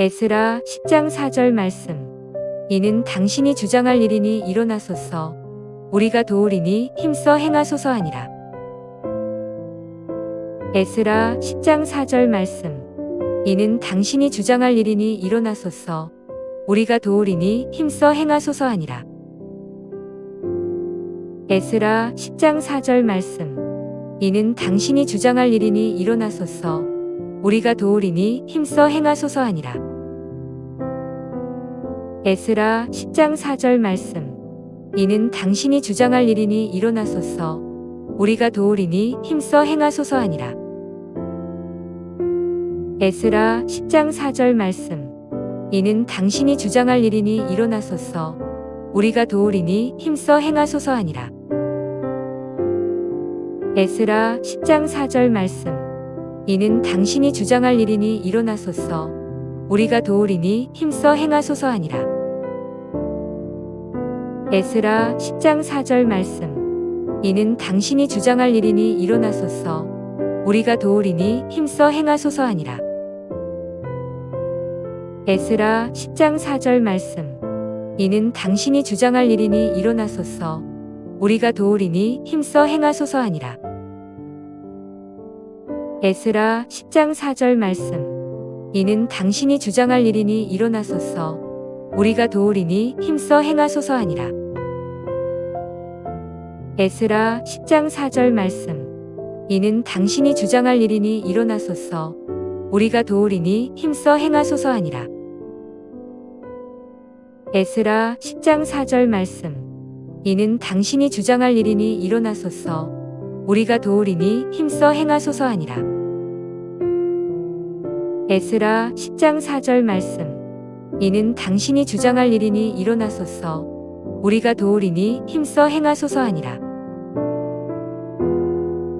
에스라 10장 4절 말씀. 이는 당신이 주장할 일이니 일어나소서. 우리가 도우리니 힘써 행하소서 하니라. 에스라 10장 4절 말씀. 이는 당신이 주장할 일이니 일어나소서. 우리가 도우리니 힘써 행하소서 하니라. 에스라 10장 4절 말씀. 이는 당신이 주장할 일이니 일어나소서. 우리가 도우리니 힘써 행하소서 하니라. 에스라 10장 4절 말씀. 이는 당신이 주장할 일이니 일어나소서. 우리가 도우리니 힘써 행하소서 하니라. 에스라 10장 4절 말씀. 이는 당신이 주장할 일이니 일어나소서. 우리가 도우리니 힘써 행하소서 하니라. 에스라 10장 4절 말씀. 이는 당신이 주장할 일이니 일어나소서. 우리가 도우리니 힘써 행하소서 하니라. 에스라 10장 4절 말씀. 이는 당신이 주장할 일이니 일어나소서. 우리가 도우리니 힘써 행하소서 하니라. 에스라 10장 4절 말씀. 이는 당신이 주장할 일이니 일어나소서. 우리가 도우리니 힘써 행하소서 하니라. 에스라 10장 4절 말씀. 이는 당신이 주장할 일이니 일어나소서. 우리가 도우리니 힘써 행하소서 하니라. 에스라 10장 4절 말씀. 이는 당신이 주장할 일이니 일어나소서. 우리가 도우리니 힘써 행하소서 하니라. 에스라 10장 4절 말씀. 이는 당신이 주장할 일이니 일어나소서. 우리가 도우리니 힘써 행하소서 하니라. 에스라 10장 4절 말씀. 이는 당신이 주장할 일이니 일어나소서. 우리가 도우리니 힘써 행하소서 하니라.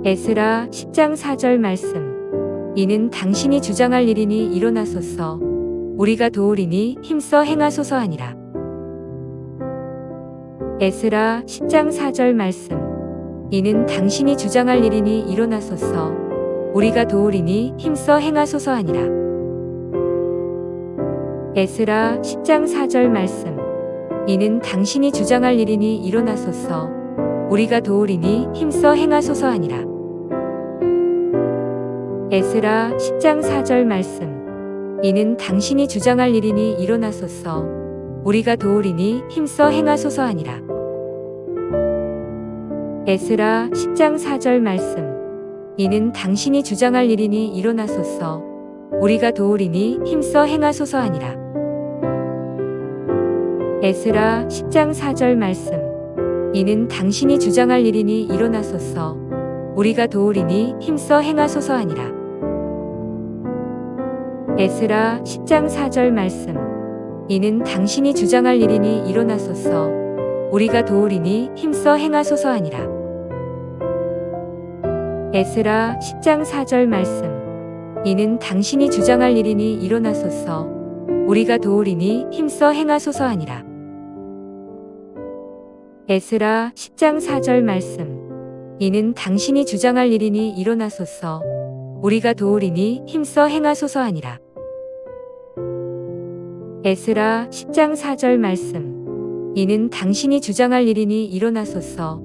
에스라 10장 4절 말씀. 이는 당신이 주장할 일이니 일어나소서. 우리가 도우리니 힘써 행하소서 하니라. 에스라 10장 4절 말씀. 이는 당신이 주장할 일이니 일어나소서. 우리가 도우리니 힘써 행하소서 하니라. 에스라 10장 4절 말씀. 이는 당신이 주장할 일이니 일어나소서. 우리가 도우리니 힘써 행하소서 하니라. 에스라 10장 4절 말씀. 이는 당신이 주장할 일이니 일어나소서. 우리가 도우리니 힘써 행하소서 하니라. 에스라 10장 4절 말씀. 이는 당신이 주장할 일이니 일어나소서. 우리가 도우리니 힘써 행하소서 하니라. 에스라 10장 4절 말씀. 이는 당신이 주장할 일이니 일어나소서. 우리가 도우리니 힘써 행하소서 하니라. 에스라 10장 4절 말씀. 이는 당신이 주장할 일이니 일어나소서. 우리가 도우리니 힘써 행하소서 하니라. 에스라 10장 4절 말씀. 이는 당신이 주장할 일이니 일어나소서. 우리가 도우리니 힘써 행하소서 하니라. 에스라 10장 4절 말씀. 이는 당신이 주장할 일이니 일어나소서. 우리가 도우리니 힘써 행하소서 하니라. 에스라 10장 4절 말씀. 이는 당신이 주장할 일이니 일어나소서.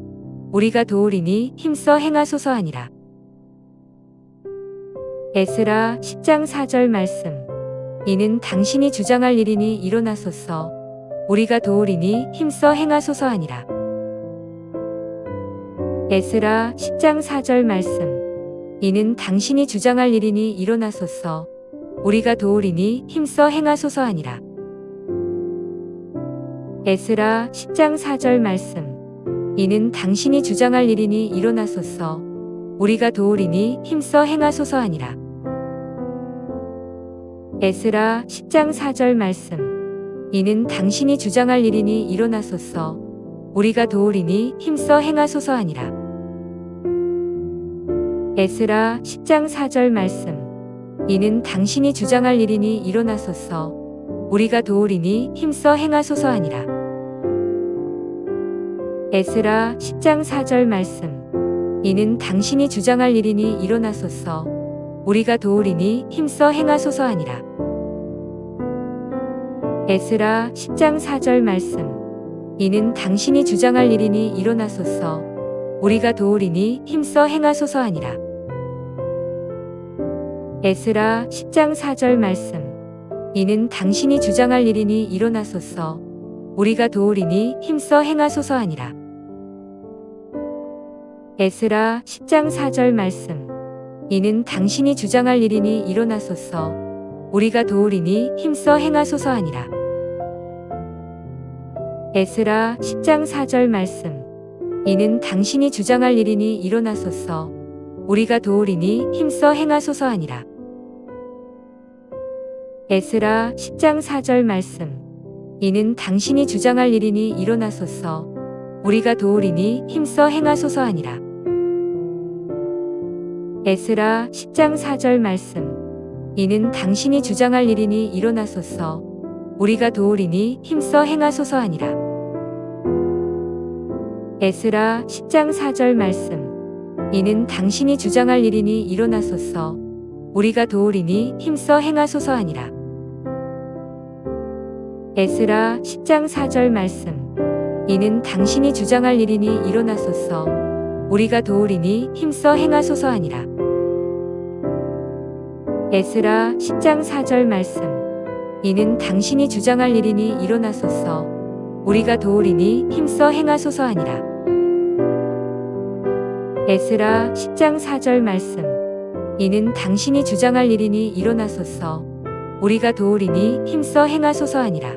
우리가 도우리니 힘써 행하소서 하니라. 에스라 10장 4절 말씀. 이는 당신이 주장할 일이니 일어나소서. 우리가 도우리니 힘써 행하소서 하니라. 에스라 10장 4절 말씀. 이는 당신이 주장할 일이니 일어나소서. 우리가 도우리니 힘써 행하소서 하니라. 에스라 10장 4절 말씀. 이는 당신이 주장할 일이니 일어나소서. 우리가 도우리니 힘써 행하소서 하니라. 에스라 10장 4절 말씀. 이는 당신이 주장할 일이니 일어나소서. 우리가 도우리니 힘써 행하소서 하니라. 에스라 10장 4절 말씀. 이는 당신이 주장할 일이니 일어나소서. 우리가 도우리니 힘써 행하소서 하니라. 에스라 10장 4절 말씀. 이는 당신이 주장할 일이니 일어나소서. 우리가 도우리니 힘써 행하소서 하니라. 에스라 10장 4절 말씀. 이는 당신이 주장할 일이니 일어나소서. 우리가 도우리니 힘써 행하소서 하니라. 에스라 10장 4절 말씀. 이는 당신이 주장할 일이니 일어나소서. 우리가 도우리니 힘써 행하소서 하니라. 에스라 10장 4절 말씀. 이는 당신이 주장할 일이니 일어나소서. 우리가 도우리니 힘써 행하소서 하니라. 에스라 10장 4절 말씀. 이는 당신이 주장할 일이니 일어나소서. 우리가 도우리니 힘써 행하소서 하니라. 에스라 10장 4절 말씀. 이는 당신이 주장할 일이니 일어나소서. 우리가 도우리니 힘써 행하소서 하니라. 에스라 10장 4절 말씀. 이는 당신이 주장할 일이니 일어나소서. 우리가 도우리니 힘써 행하소서 하니라. 에스라 10장 4절 말씀. 이는 당신이 주장할 일이니 일어나소서. 우리가 도우리니 힘써 행하소서 하니라. 에스라 10장 4절 말씀. 이는 당신이 주장할 일이니 일어나소서. 우리가 도우리니 힘써 행하소서 하니라. 에스라 10장 4절 말씀. 이는 당신이 주장할 일이니 일어나소서. 우리가 도우리니 힘써 행하소서 하니라. 에스라 10장 4절 말씀. 이는 당신이 주장할 일이니 일어나소서. 우리가 도우리니 힘써 행하소서 하니라.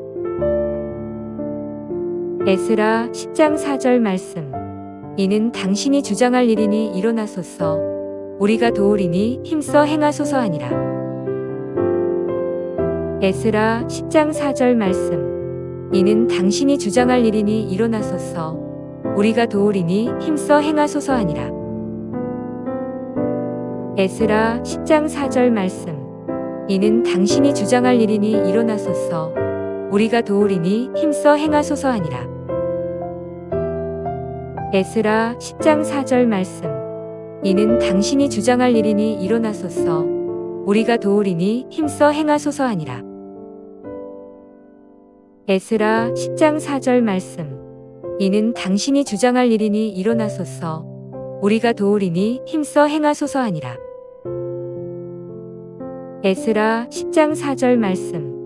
에스라 10장 4절 말씀. 이는 당신이 주장할 일이니 일어나소서. 우리가 도우리니 힘써 행하소서 하니라. 에스라 10장 4절 말씀. 이는 당신이 주장할 일이니 일어나소서. 우리가 도우리니 힘써 행하소서 하니라. 에스라 10장 4절 말씀. 이는 당신이 주장할 일이니 일어나소서. 우리가 도우리니 힘써 행하소서 하니라. 에스라 10장 4절 말씀. 이는 당신이 주장할 일이니 일어나소서. 우리가 도우리니 힘써 행하소서 하니라. 에스라 10장 4절 말씀. 이는 당신이 주장할 일이니 일어나소서. 우리가 도우리니 힘써 행하소서 하니라. 에스라 10장 4절 말씀.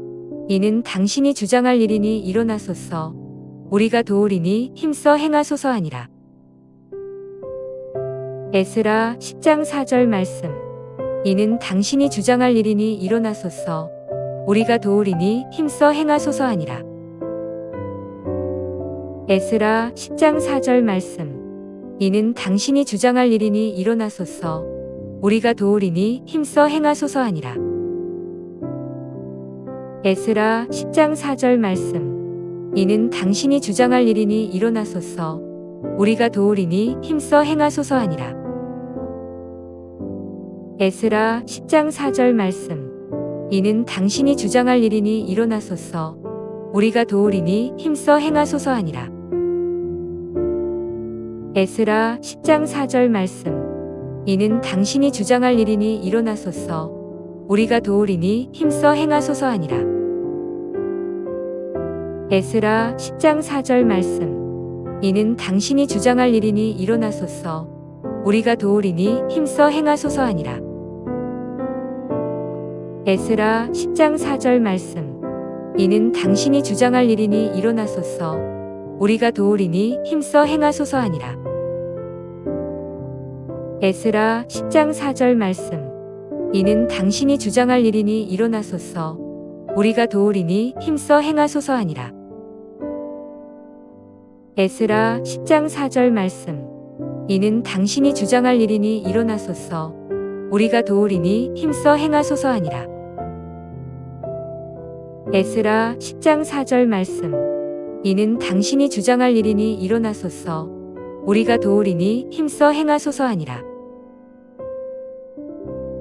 이는 당신이 주장할 일이니 일어나소서. 우리가 도우리니 힘써 행하소서 하니라. 에스라 10장 4절 말씀. 이는 당신이 주장할 일이니 일어나소서. 우리가 도우리니 힘써 행하소서 하니라. 에스라 10장 4절 말씀. 이는 당신이 주장할 일이니 일어나소서. 우리가 도우리니 힘써 행하소서 하니라. 에스라 10장 4절 말씀. 이는 당신이 주장할 일이니 일어나소서. 우리가 도우리니 힘써 행하소서 하니라. 에스라 10장 4절 말씀. 이는 당신이 주장할 일이니 일어나소서. 우리가 도우리니 힘써 행하소서 하니라. 에스라 10장 4절 말씀. 이는 당신이 주장할 일이니 일어나소서. 우리가 도우리니 힘써 행하소서 하니라. 에스라 10장 4절 말씀. 이는 당신이 주장할 일이니 일어나소서. 우리가 도우리니 힘써 행하소서 하니라. 에스라 10장 4절 말씀. 이는 당신이 주장할 일이니 일어나소서. 우리가 도우리니 힘써 행하소서 하니라. 에스라 10장 4절 말씀. 이는 당신이 주장할 일이니 일어나소서. 우리가 도우리니 힘써 행하소서 하니라. 에스라 10장 4절 말씀. 이는 당신이 주장할 일이니 일어나소서. 우리가 도우리니 힘써 행하소서 하니라. 에스라 10장 4절 말씀. 이는 당신이 주장할 일이니 일어나소서. 우리가 도우리니 힘써 행하소서 하니라.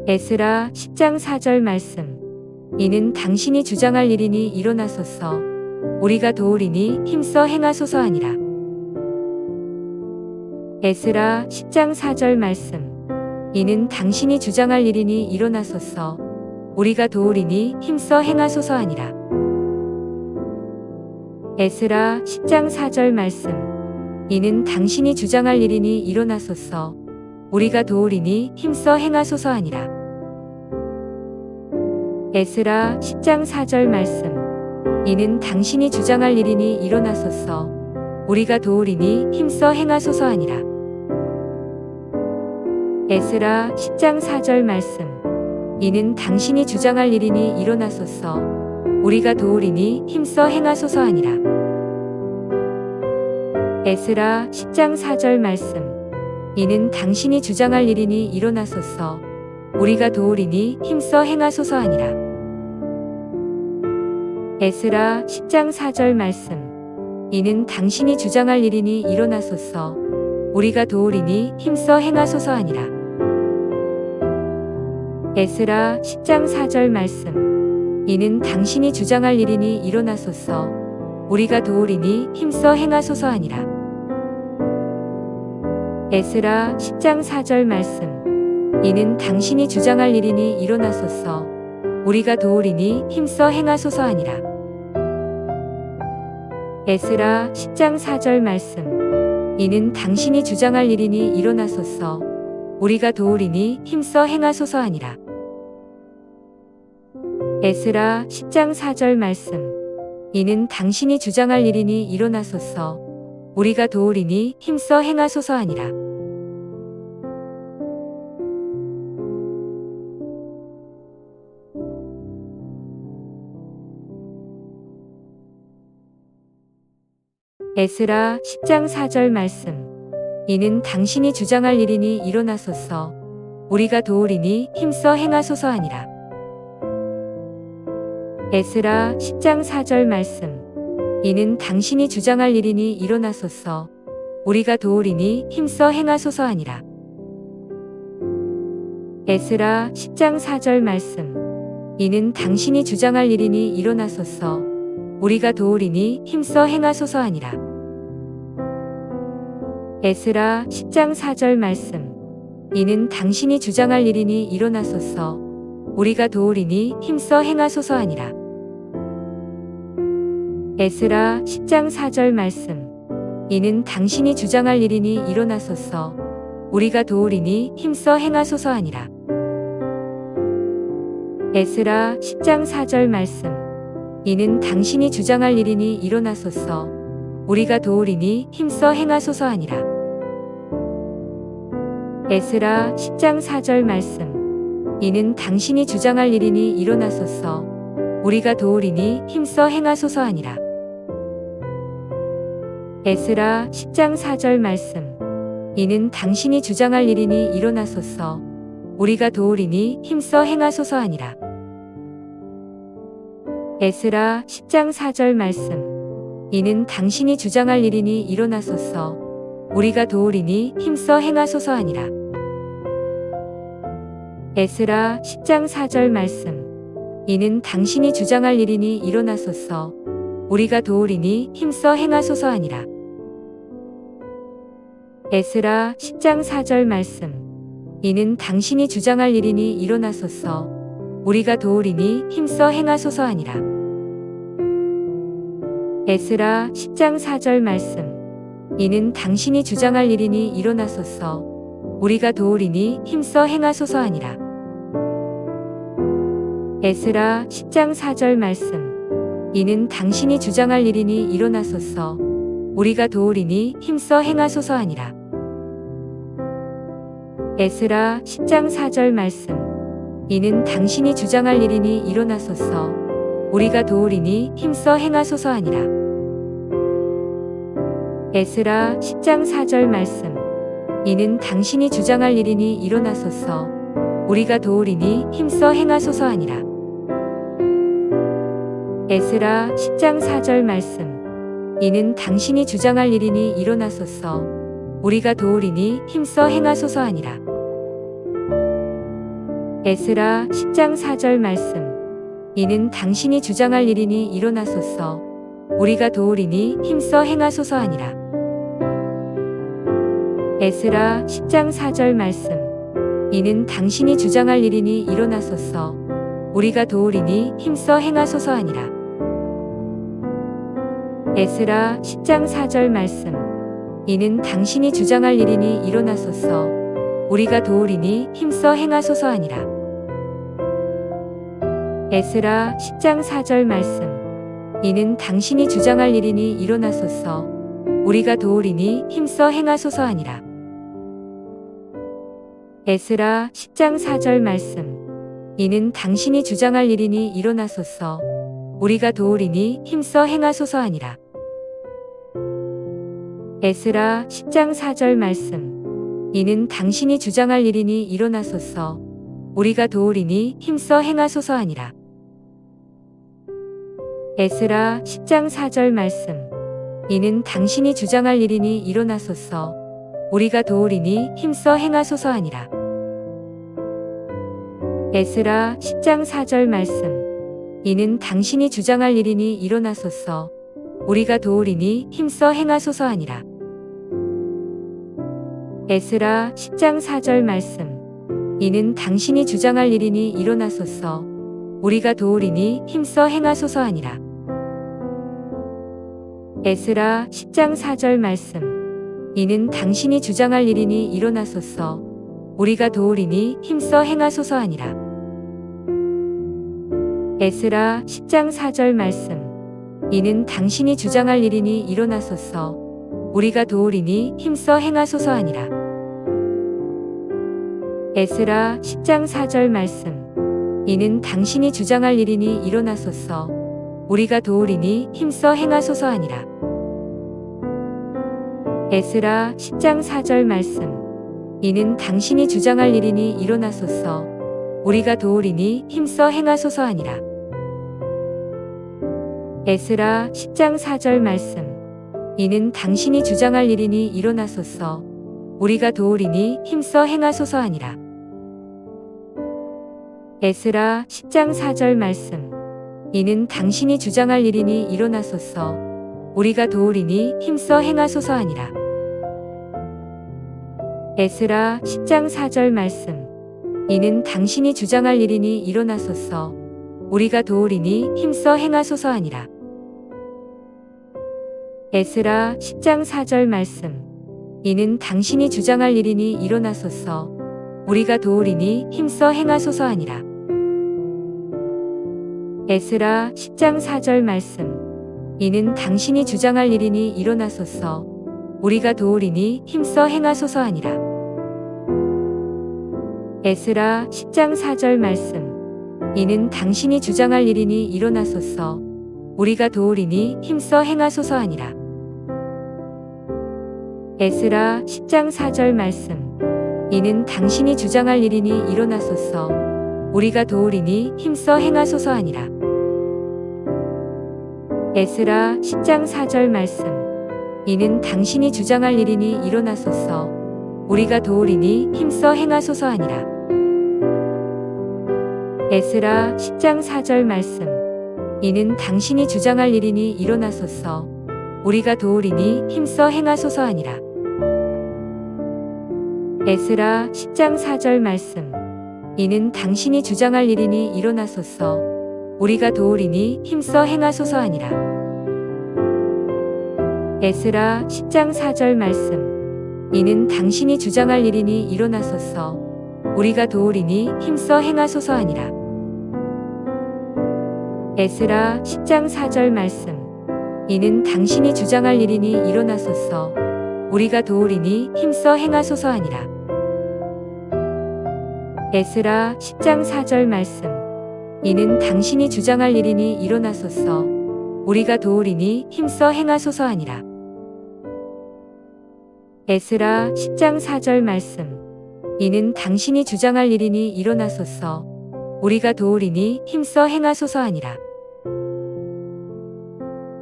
에스라 10장 4절 말씀. 이는 당신이 주장할 일이니 일어나소서. 우리가 도우리니 힘써 행하소서 하니라. 에스라 10장 4절 말씀. 이는 당신이 주장할 일이니 일어나소서. 우리가 도우리니 힘써 행하소서 하니라. 에스라 10장 4절 말씀. 이는 당신이 주장할 일이니 일어나소서. 우리가 도우리니 힘써 행하소서 하니라. 에스라 10장 4절 말씀. 이는 당신이 주장할 일이니 일어나소서. 우리가 도우리니 힘써 행하소서 하니라. 에스라 10장 4절 말씀. 이는 당신이 주장할 일이니 일어나소서. 우리가 도우리니 힘써 행하소서 하니라. 에스라 10장 4절 말씀. 이는 당신이 주장할 일이니 일어나소서. 우리가 도우리니 힘써 행하소서 하니라. 에스라 10장 4절 말씀. 이는 당신이 주장할 일이니 일어나소서. 우리가 도우리니 힘써 행하소서 하니라. 에스라 10장 4절 말씀. 이는 당신이 주장할 일이니 일어나소서. 우리가 도우리니 힘써 행하소서 하니라. 에스라 10장 4절 말씀. 이는 당신이 주장할 일이니 일어나소서. 우리가 도우리니 힘써 행하소서 하니라. 에스라 10장 4절 말씀. 이는 당신이 주장할 일이니 일어나소서. 우리가 도우리니 힘써 행하소서 하니라. 에스라 10장 4절 말씀. 이는 당신이 주장할 일이니 일어나소서. 우리가 도우리니 힘써 행하소서 하니라. 에스라 10장 4절 말씀. 이는 당신이 주장할 일이니 일어나소서. 우리가 도우리니 힘써 행하소서 하니라. 에스라 10장 4절 말씀. 이는 당신이 주장할 일이니 일어나소서. 우리가 도우리니 힘써 행하소서 하니라. 에스라 10장 4절 말씀. 이는 당신이 주장할 일이니 일어나소서. 우리가 도우리니 힘써 행하소서 하니라. 에스라 10장 4절 말씀. 이는 당신이 주장할 일이니 일어나소서. 우리가 도우리니 힘써 행하소서 하니라. 에스라 10장 4절 말씀. 이는 당신이 주장할 일이니 일어나소서. 우리가 도우리니 힘써 행하소서 하니라. 에스라 10장 4절 말씀. 이는 당신이 주장할 일이니 일어나소서. 우리가 도우리니 힘써 행하소서 하니라. 에스라 10장 4절 말씀. 이는 당신이 주장할 일이니 일어나소서. 우리가 도우리니 힘써 행하소서 하니라. 에스라 10장 4절 말씀. 이는 당신이 주장할 일이니 일어나소서. 우리가 도우리니 힘써 행하소서 하니라. 에스라 10장 4절 말씀. 이는 당신이 주장할 일이니 일어나소서. 우리가 도우리니 힘써 행하소서 하니라. 에스라 10장 4절 말씀. 이는 당신이 주장할 일이니 일어나소서. 우리가 도우리니 힘써 행하소서 하니라. 에스라 10장 4절 말씀. 이는 당신이 주장할 일이니 일어나소서. 우리가 도우리니 힘써 행하소서 하니라. 에스라 10장 4절 말씀. 이는 당신이 주장할 일이니 일어나소서. 우리가 도우리니 힘써 행하소서 하니라. 에스라 10장 4절 말씀. 이는 당신이 주장할 일이니 일어나소서. 우리가 도우리니 힘써 행하소서 하니라. 에스라 10장 4절 말씀. 이는 당신이 주장할 일이니 일어나소서. 우리가 도우리니 힘써 행하소서 하니라. 에스라 10장 4절 말씀. 이는 당신이 주장할 일이니 일어나소서. 우리가 도우리니 힘써 행하소서 하니라. 에스라 10장 4절 말씀. 이는 당신이 주장할 일이니 일어나소서. 우리가 도우리니 힘써 행하소서 하니라. 에스라 10장 4절 말씀. 이는 당신이 주장할 일이니 일어나소서. 우리가 도우리니 힘써 행하소서 하니라. 에스라 10장 4절 말씀. 이는 당신이 주장할 일이니 일어나소서. 우리가 도우리니 힘써 행하소서 하니라. 에스라 10장 4절 말씀. 이는 당신이 주장할 일이니 일어나소서. 우리가 도우리니 힘써 행하소서 하니라. 에스라 10장 4절 말씀. 이는 당신이 주장할 일이니 일어나소서. 우리가 도우리니 힘써 행하소서 하니라. 에스라 10장 4절 말씀. 이는 당신이 주장할 일이니 일어나소서. 우리가 도우리니 힘써 행하소서 하니라. 에스라 10장 4절 말씀. 이는 당신이 주장할 일이니 일어나소서. 우리가 도우리니 힘써 행하소서 하니라. 에스라 10장 4절 말씀. 이는 당신이 주장할 일이니 일어나소서. 우리가 도우리니 힘써 행하소서 하니라. 에스라 10장 4절 말씀. 이는 당신이 주장할 일이니 일어나소서. 우리가 도우리니 힘써 행하소서 하니라. 에스라 10장 4절 말씀. 이는 당신이 주장할 일이니 일어나소서. 우리가 도우리니 힘써 행하소서 하니라. 에스라 10장 4절 말씀. 이는 당신이 주장할 일이니 일어나소서. 우리가 도우리니 힘써 행하소서 하니라. 에스라 10장 4절 말씀. 이는 당신이 주장할 일이니 일어나소서. 우리가 도우리니 힘써 행하소서 하니라. 에스라 10장 4절 말씀. 이는 당신이 주장할 일이니 일어나소서. 우리가 도우리니 힘써 행하소서 하니라. 에스라 10장 4절 말씀. 이는 당신이 주장할 일이니 일어나소서. 우리가 도우리니 힘써 행하소서 하니라. 에스라 10장 4절 말씀. 이는 당신이 주장할 일이니 일어나소서. 우리가 도우리니 힘써 행하소서 하니라. 에스라 10장 4절 말씀. 이는 당신이 주장할 일이니 일어나소서. 우리가 도우리니 힘써 행하소서 하니라. 에스라 10장 4절 말씀. 이는 당신이 주장할 일이니 일어나소서. 우리가 도우리니 힘써 행하소서 하니라. 에스라 10장 4절 말씀. 이는 당신이 주장할 일이니 일어나소서. 우리가 도우리니 힘써 행하소서 하니라. 에스라 10장 4절 말씀. 이는 당신이 주장할 일이니 일어나소서. 우리가 도우리니 힘써 행하소서 하니라. 에스라 10장 4절 말씀. 이는 당신이 주장할 일이니 일어나소서. 우리가 도우리니 힘써 행하소서 하니라. 에스라 10장 4절 말씀. 이는 당신이 주장할 일이니 일어나소서. 우리가 도우리니 힘써 행하소서 하니라. 에스라 10장 4절 말씀. 이는 당신이 주장할 일이니 일어나소서. 우리가 도우리니 힘써 행하소서 하니라. 에스라 10장 4절 말씀. 이는 당신이 주장할 일이니 일어나소서. 우리가 도우리니 힘써 행하소서 하니라. 에스라 10장 4절 말씀. 이는 당신이 주장할 일이니 일어나소서. 우리가 도우리니 힘써 행하소서 하니라. 에스라 10장 4절 말씀. 이는 당신이 주장할 일이니 일어나소서. 우리가 도우리니 힘써 행하소서 하니라. 에스라 10장 4절 말씀. 이는 당신이 주장할 일이니 일어나소서. 우리가 도우리니 힘써 행하소서 하니라. 에스라 10장 4절 말씀. 이는 당신이 주장할 일이니 일어나소서. 우리가 도우리니 힘써 행하소서 하니라. 에스라 10장 4절 말씀. 이는 당신이 주장할 일이니 일어나소서. 우리가 도우리니 힘써 행하소서 하니라.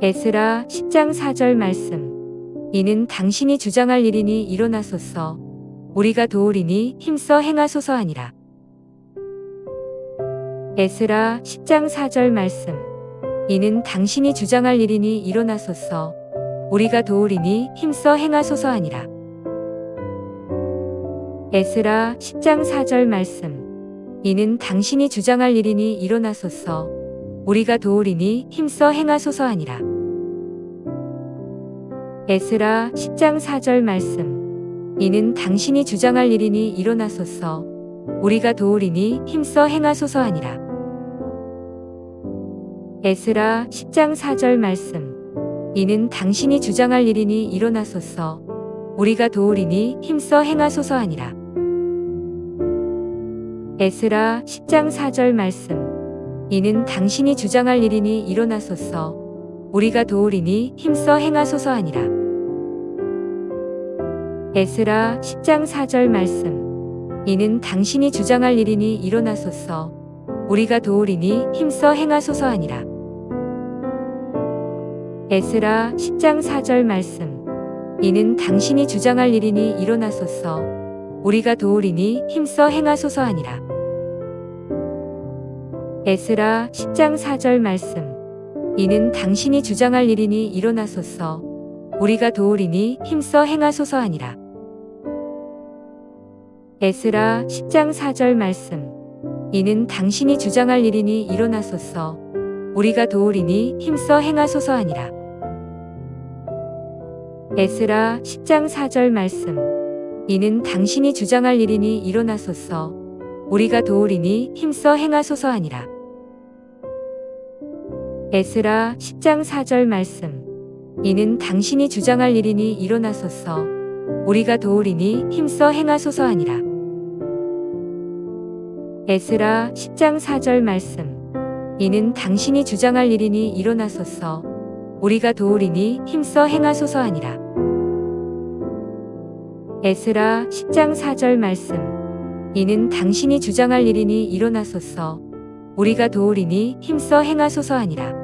에스라 10장 4절 말씀. 이는 당신이 주장할 일이니 일어나소서. 우리가 도우리니 힘써 행하소서 하니라. 에스라 10장 4절 말씀. 이는 당신이 주장할 일이니 일어나소서. 우리가 도우리니 힘써 행하소서 하니라. 에스라 10장 4절 말씀. 이는 당신이 주장할 일이니 일어나소서. 우리가 도우리니 힘써 행하소서 하니라. 에스라 10장 4절 말씀. 이는 당신이 주장할 일이니 일어나소서. 우리가 도우리니 힘써 행하소서 하니라. 에스라 10장 4절 말씀. 이는 당신이 주장할 일이니 일어나소서. 우리가 도우리니 힘써 행하소서 하니라. 에스라 10장 4절 말씀. 이는 당신이 주장할 일이니 일어나소서. 우리가 도우리니 힘써 행하소서 하니라. 에스라 10장 4절 말씀. 이는 당신이 주장할 일이니 일어나소서. 우리가 도우리니 힘써 행하소서 하니라. 에스라 10장 4절 말씀. 이는 당신이 주장할 일이니 일어나소서. 우리가 도우리니 힘써 행하소서 하니라. 에스라 10장 4절 말씀. 이는 당신이 주장할 일이니 일어나소서. 우리가 도우리니 힘써 행하소서 하니라. 에스라 10장 4절 말씀. 이는 당신이 주장할 일이니 일어나소서. 우리가 도우리니 힘써 행하소서 하니라. 에스라 10장 4절 말씀. 이는 당신이 주장할 일이니 일어나소서. 우리가 도우리니 힘써 행하소서 하니라. 에스라 10장 4절 말씀. 이는 당신이 주장할 일이니 일어나소서. 우리가 도우리니 힘써 행하소서 하니라. 에스라 10장 4절 말씀. 이는 당신이 주장할 일이니 일어나소서. 우리가 도우리니 힘써 행하소서 하니라. 에스라 10장 4절 말씀. 이는 당신이 주장할 일이니 일어나소서. 우리가 도우리니 힘써 행하소서 하니라.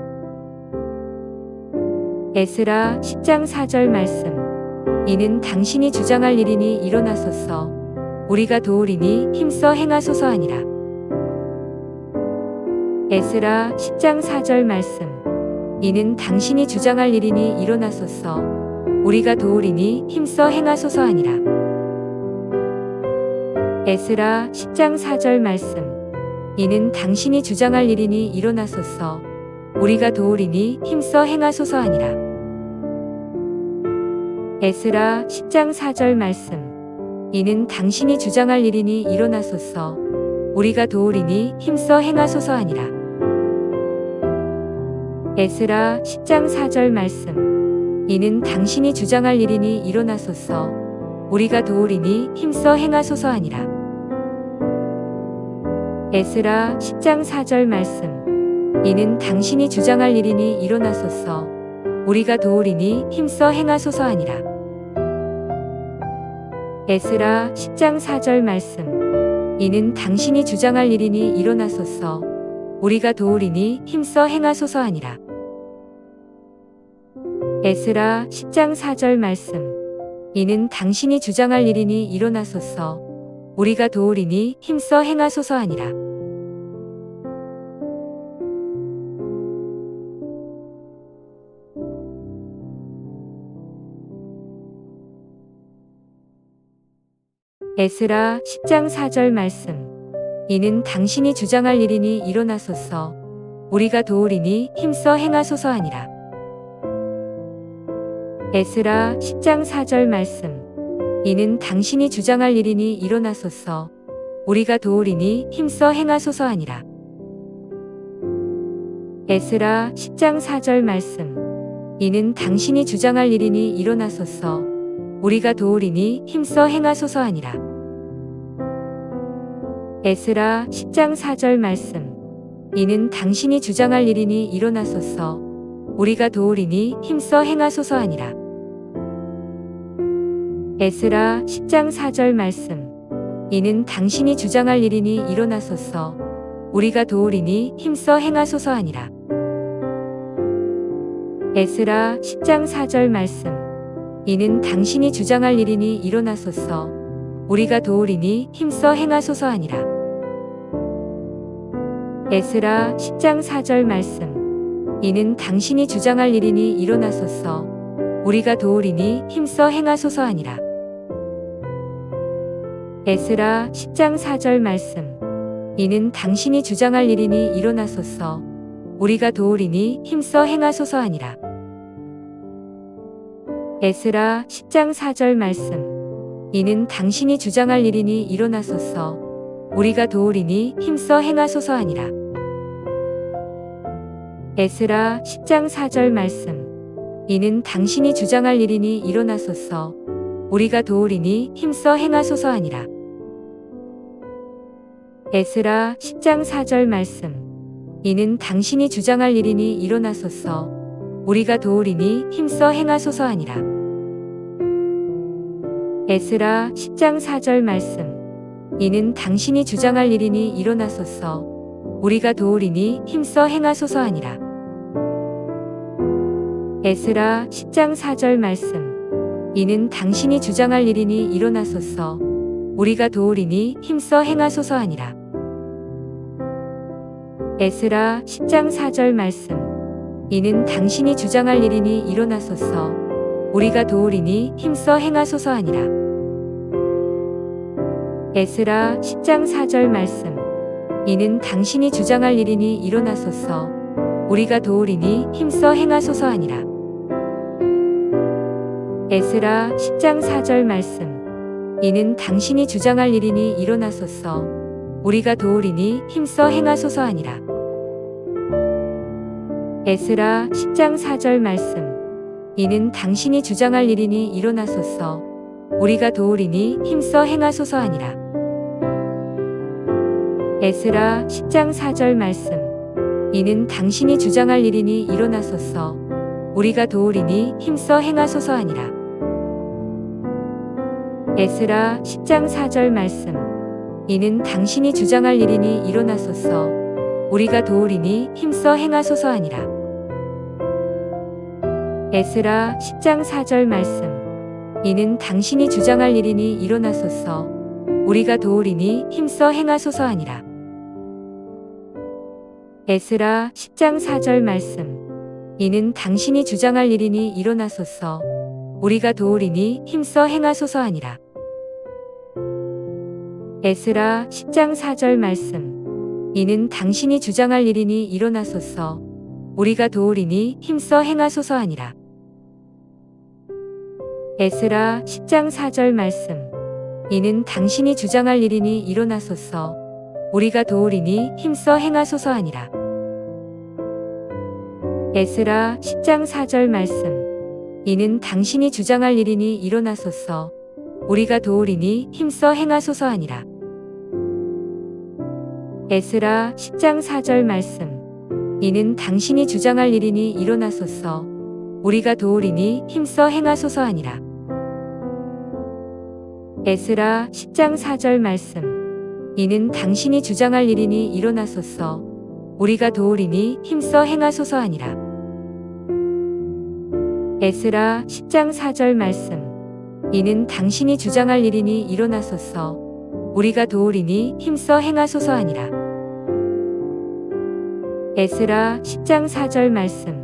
에스라 10장 4절 말씀. 이는 당신이 주장할 일이니 일어나소서. 우리가 도우리니 힘써 행하소서 하니라. 에스라 10장 4절 말씀. 이는 당신이 주장할 일이니 일어나소서. 우리가 도우리니 힘써 행하소서 하니라. 에스라 10장 4절 말씀. 이는 당신이 주장할 일이니 일어나소서. 우리가 도우리니 힘써 행하소서 하니라. 에스라 10장 4절 말씀. 이는 당신이 주장할 일이니 일어나소서. 우리가 도우리니 힘써 행하소서 하니라. 에스라 10장 4절 말씀. 이는 당신이 주장할 일이니 일어나소서. 우리가 도우리니 힘써 행하소서 하니라. 에스라 10장 4절 말씀. 이는 당신이 주장할 일이니 일어나소서. 우리가 도우리니 힘써 행하소서 하니라. 에스라 10장 4절 말씀. 이는 당신이 주장할 일이니 일어나소서. 우리가 도우리니 힘써 행하소서 하니라. 에스라 10장 4절 말씀. 이는 당신이 주장할 일이니 일어나소서. 우리가 도우리니 힘써 행하소서 하니라. 에스라 10장 4절 말씀. 이는 당신이 주장할 일이니 일어나소서. 우리가 도우리니 힘써 행하소서 하니라. 에스라 10장 4절 말씀. 이는 당신이 주장할 일이니 일어나소서. 우리가 도우리니 힘써 행하소서 하니라. 에스라 10장 4절 말씀. 이는 당신이 주장할 일이니 일어나소서. 우리가 도우리니 힘써 행하소서 하니라. 에스라 10장 4절 말씀. 이는 당신이 주장할 일이니 일어나소서. 우리가 도우리니 힘써 행하소서 하니라. 에스라 10장 4절 말씀. 이는 당신이 주장할 일이니 일어나소서. 우리가 도우리니 힘써 행하소서 하니라. 에스라 10장 4절 말씀. 이는 당신이 주장할 일이니 일어나소서. 우리가 도우리니 힘써 행하소서 하니라. 에스라 10장 4절 말씀. 이는 당신이 주장할 일이니 일어나소서. 우리가 도우리니 힘써 행하소서 하니라. 에스라 10장 4절 말씀. 이는 당신이 주장할 일이니 일어나소서. 우리가 도우리니 힘써 행하소서 하니라. 에스라 10장 4절 말씀. 이는 당신이 주장할 일이니 일어나소서. 우리가 도우리니 힘써 행하소서 하니라. 에스라 10장 4절 말씀. 이는 당신이 주장할 일이니 일어나소서. 우리가 도우리니 힘써 행하소서 하니라. 에스라 10장 4절 말씀. 이는 당신이 주장할 일이니 일어나소서. 우리가 도우리니 힘써 행하소서 하니라. 에스라 10장 4절 말씀. 이는 당신이 주장할 일이니 일어나소서. 우리가 도우리니 힘써 행하소서 하니라. 에스라 10장 4절 말씀. 이는 당신이 주장할 일이니 일어나소서. 우리가 도우리니 힘써 행하소서 하니라. 에스라 10장 4절 말씀. 이는 당신이 주장할 일이니 일어나소서. 우리가 도우리니 힘써 행하소서 하니라. 에스라 10장 4절 말씀. 이는 당신이 주장할 일이니 일어나소서. 우리가 도우리니 힘써 행하소서 하니라. 에스라 10장 4절 말씀. 이는 당신이 주장할 일이니 일어나소서. 우리가 도우리니 힘써 행하소서 하니라. 에스라 10장 4절 말씀. 이는 당신이 주장할 일이니 일어나소서. 우리가 도우리니 힘써 행하소서 하니라. 에스라 10장 4절 말씀. 이는 당신이 주장할 일이니 일어나소서. 우리가 도우리니 힘써 행하소서 하니라. 에스라 10장 4절 말씀. 이는 당신이 주장할 일이니 일어나소서. 우리가 도우리니 힘써 행하소서 하니라. 에스라 10장 4절 말씀. 이는 당신이 주장할 일이니 일어나소서. 우리가 도우리니 힘써 행하소서 하니라. 에스라 10장 4절 말씀. 이는 당신이 주장할 일이니 일어나소서. 우리가 도우리니 힘써 행하소서 하니라. 에스라 10장 4절 말씀. 이는 당신이 주장할 일이니 일어나소서. 우리가 도우리니 힘써 행하소서 하니라. 에스라 10장 4절 말씀. 이는 당신이 주장할 일이니 일어나소서. 우리가 도우리니 힘써 행하소서 하니라. 에스라 10장 4절 말씀. 이는 당신이 주장할 일이니 일어나소서. 우리가 도우리니 힘써 행하소서 하니라. 에스라 10장 4절 말씀. 이는 당신이 주장할 일이니 일어나소서. 우리가 도우리니 힘써 행하소서 하니라. 에스라 10장 4절 말씀. 이는 당신이 주장할 일이니 일어나소서. 우리가 도우리니 힘써 행하소서 하니라. 에스라 10장 4절 말씀. 이는 당신이 주장할 일이니 일어나소서. 우리가 도우리니 힘써 행하소서 하니라. 에스라 10장 4절 말씀.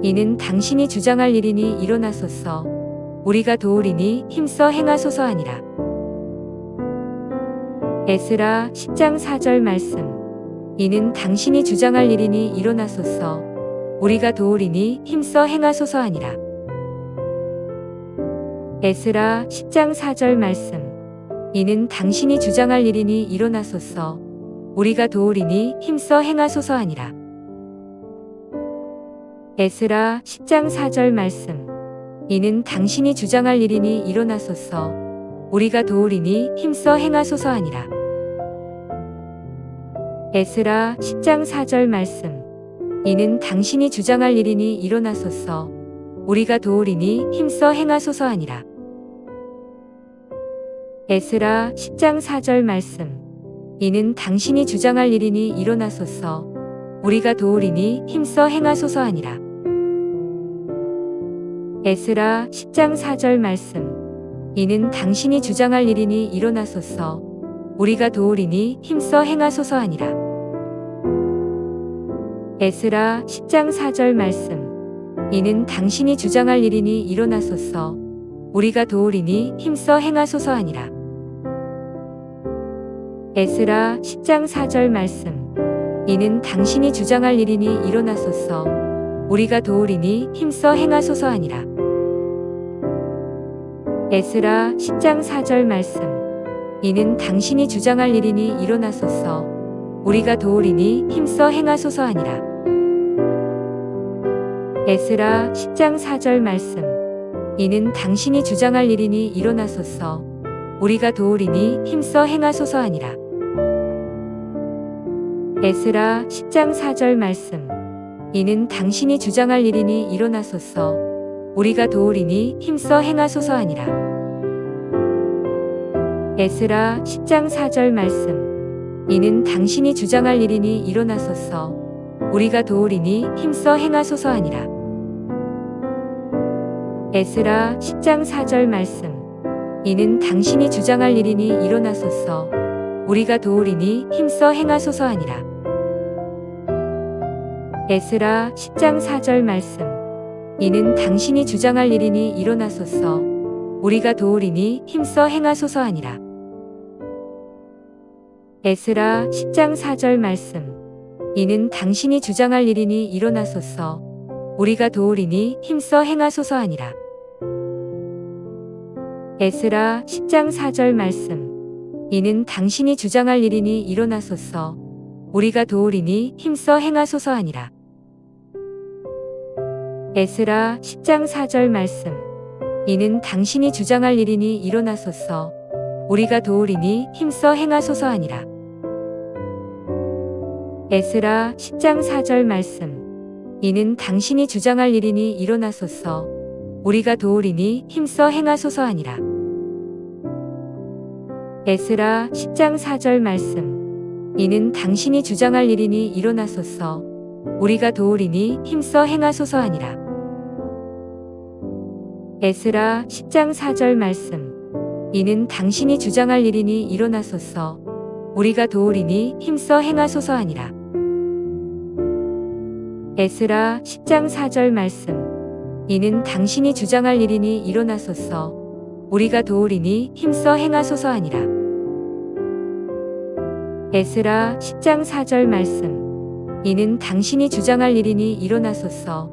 이는 당신이 주장할 일이니 일어나소서. 우리가 도우리니 힘써 행하소서 하니라. 에스라 10장 4절 말씀. 이는 당신이 주장할 일이니 일어나소서. 우리가 도우리니 힘써 행하소서 하니라. 에스라 10장 4절 말씀. 이는 당신이 주장할 일이니 일어나소서. 우리가 도우리니 힘써 행하소서 하니라. 에스라 10장 4절 말씀. 이는 당신이 주장할 일이니 일어나소서. 우리가 도우리니 힘써 행하소서 하니라. 에스라 10장 4절 말씀. 이는 당신이 주장할 일이니 일어나소서. 우리가 도우리니 힘써 행하소서 하니라. 에스라 10장 4절 말씀. 이는 당신이 주장할 일이니 일어나소서. 우리가 도우리니 힘써 행하소서 하니라. 에스라 10장 4절 말씀. 이는 당신이 주장할 일이니 일어나소서. 우리가 도우리니 힘써 행하소서 하니라. 에스라 10장 4절 말씀. 이는 당신이 주장할 일이니 일어나소서. 우리가 도우리니 힘써 행하소서 하니라. 에스라 10장 4절 말씀. 이는 당신이 주장할 일이니 일어나소서. 우리가 도우리니 힘써 행하소서 하니라. 에스라 10장 4절 말씀. 이는 당신이 주장할 일이니 일어나소서. 우리가 도우리니 힘써 행하소서 하니라. 에스라 10장 4절 말씀. 이는 당신이 주장할 일이니 일어나소서. 우리가 도우리니 힘써 행하소서 하니라. 에스라 10장 4절 말씀. 이는 당신이 주장할 일이니 일어나소서. 우리가 도우리니 힘써 행하소서 하니라. 에스라 10장 4절 말씀. 이는 당신이 주장할 일이니 일어나소서. 우리가 도우리니 힘써 행하소서 하니라. 에스라 10장 4절 말씀. 이는 당신이 주장할 일이니 일어나소서. 우리가 도우리니 힘써 행하소서 하니라. 에스라 10장 4절 말씀. 이는 당신이 주장할 일이니 일어나소서. 우리가 도우리니 힘써 행하소서 하니라. 에스라 10장 4절 말씀. 이는 당신이 주장할 일이니 일어나소서. 우리가 도우리니 힘써 행하소서 하니라. 에스라 10장 4절 말씀. 이는 당신이 주장할 일이니 일어나소서. 우리가 도우리니 힘써 행하소서 하니라. 에스라 10장 4절 말씀. 이는 당신이 주장할 일이니 일어나소서. 우리가 도우리니 힘써 행하소서 하니라. 에스라 10장 4절 말씀. 이는 당신이 주장할 일이니 일어나소서. 우리가 도우리니 힘써 행하소서 하니라. 에스라 10장 4절 말씀. 이는 당신이 주장할 일이니 일어나소서. 우리가 도우리니 힘써 행하소서 하니라. 에스라 10장 4절 말씀. 이는 당신이 주장할 일이니 일어나소서. 우리가 도우리니 힘써 행하소서 하니라. 에스라 10장 4절 말씀. 이는 당신이 주장할 일이니 일어나소서. 우리가 도우리니 힘써 행하소서 하니라. 에스라 10장 4절 말씀. 이는 당신이 주장할 일이니 일어나소서.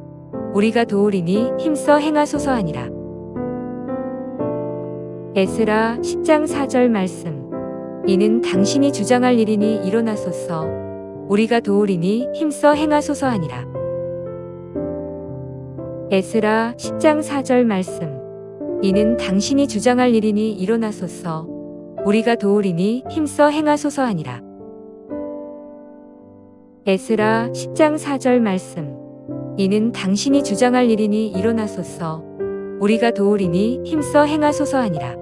우리가 도우리니 힘써 행하소서 하니라. 에스라 10장 4절 말씀. 이는 당신이 주장할 일이니 일어나소서. 우리가 도우리니 힘써 행하소서 하니라. 에스라 10장 4절 말씀. 이는 당신이 주장할 일이니 일어나소서. 우리가 도우리니 힘써 행하소서 하니라. 에스라 10장 4절 말씀. 이는 당신이 주장할 일이니 일어나소서. 우리가 도우리니 힘써 행하소서 하니라.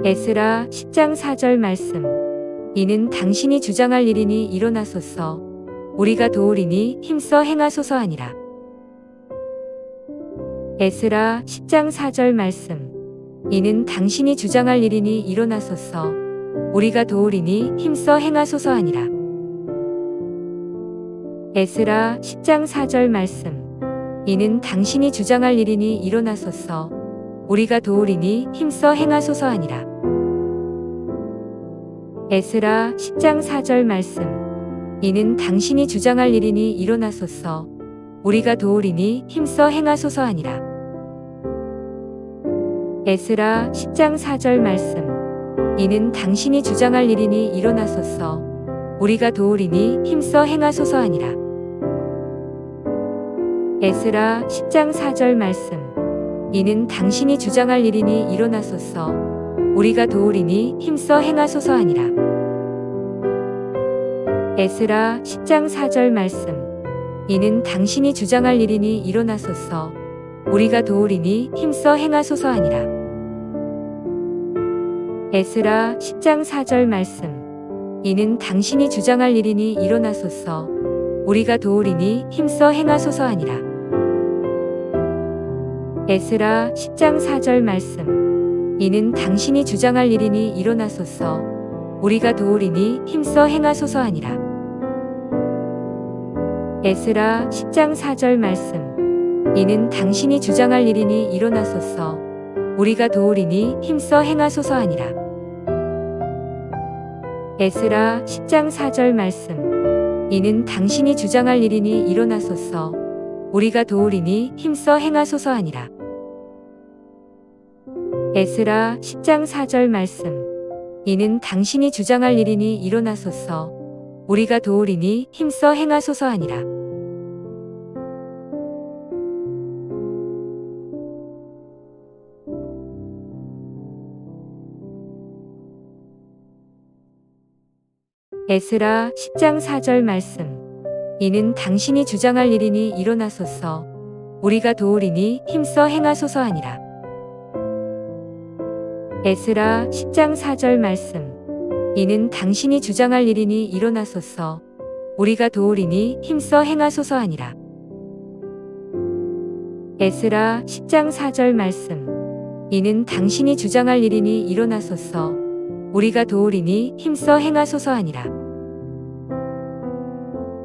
에스라 10장 4절 말씀. 이는 당신이 주장할 일이니 일어나소서. 우리가 도우리니 힘써 행하소서 하니라. 에스라 10장 4절 말씀. 이는 당신이 주장할 일이니 일어나소서. 우리가 도우리니 힘써 행하소서 하니라. 에스라 10장 4절 말씀. 이는 당신이 주장할 일이니 일어나소서. 우리가 도우리니 힘써 행하소서 하니라. 에스라 10장 4절 말씀. 이는 당신이 주장할 일이니 일어나소서. 우리가 도우리니 힘써 행하소서 하니라. 에스라 10장 4절 말씀. 이는 당신이 주장할 일이니 일어나소서. 우리가 도우리니 힘써 행하소서 하니라. 에스라 10장 4절 말씀. 이는 당신이 주장할 일이니 일어나소서. 우리가 도우리니 힘써 행하소서 하니라. 에스라 10장 4절 말씀. 이는 당신이 주장할 일이니 일어나소서. 우리가 도우리니 힘써 행하소서 하니라. 에스라 10장 4절 말씀. 이는 당신이 주장할 일이니 일어나소서. 우리가 도우리니 힘써 행하소서 하니라. 에스라 10장 4절 말씀. 이는 당신이 주장할 일이니 일어나소서. 우리가 도우리니 힘써 행하소서 하니라. 에스라 10장 4절 말씀. 이는 당신이 주장할 일이니 일어나소서. 우리가 도우리니 힘써 행하소서 하니라. 에스라 10장 4절 말씀. 이는 당신이 주장할 일이니 일어나소서. 우리가 도우리니 힘써 행하소서 하니라. 에스라 10장 4절 말씀. 이는 당신이 주장할 일이니 일어나소서. 우리가 도우리니 힘써 행하소서 하니라. 에스라 10장 4절 말씀. 이는 당신이 주장할 일이니 일어나소서. 우리가 도우리니 힘써 행하소서 하니라. 에스라 10장 4절 말씀. 이는 당신이 주장할 일이니 일어나소서. 우리가 도우리니 힘써 행하소서 하니라. 에스라 10장 4절 말씀. 이는 당신이 주장할 일이니 일어나소서. 우리가 도우리니 힘써 행하소서 하니라.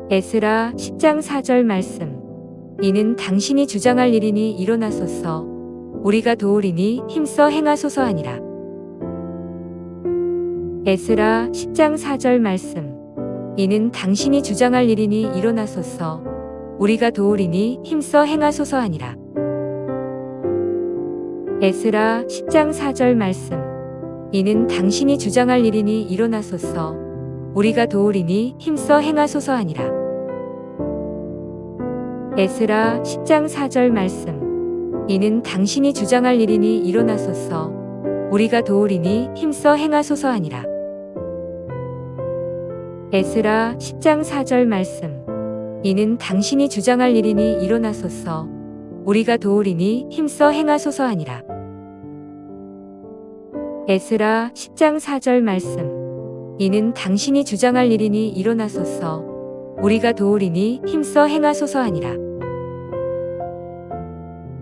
에스라 10장 4절 말씀. 이는 당신이 주장할 일이니 일어나소서. 우리가 도우리니 힘써 행하소서 하니라. 에스라 10장 4절 말씀. 이는 당신이 주장할 일이니 일어나소서. 우리가 도우리니 힘써 행하소서 하니라. 에스라 10장 4절 말씀. 이는 당신이 주장할 일이니 일어나소서. 우리가 도우리니 힘써 행하소서 하니라. 에스라 10장 4절 말씀. 이는 당신이 주장할 일이니 일어나소서. 우리가 도우리니 힘써 행하소서 하니라. 에스라 10장 4절 말씀. 이는 당신이 주장할 일이니 일어나소서. 우리가 도우리니 힘써 행하소서 하니라. 에스라 10장 4절 말씀. 이는 당신이 주장할 일이니 일어나소서. 우리가 도우리니 힘써 행하소서 하니라.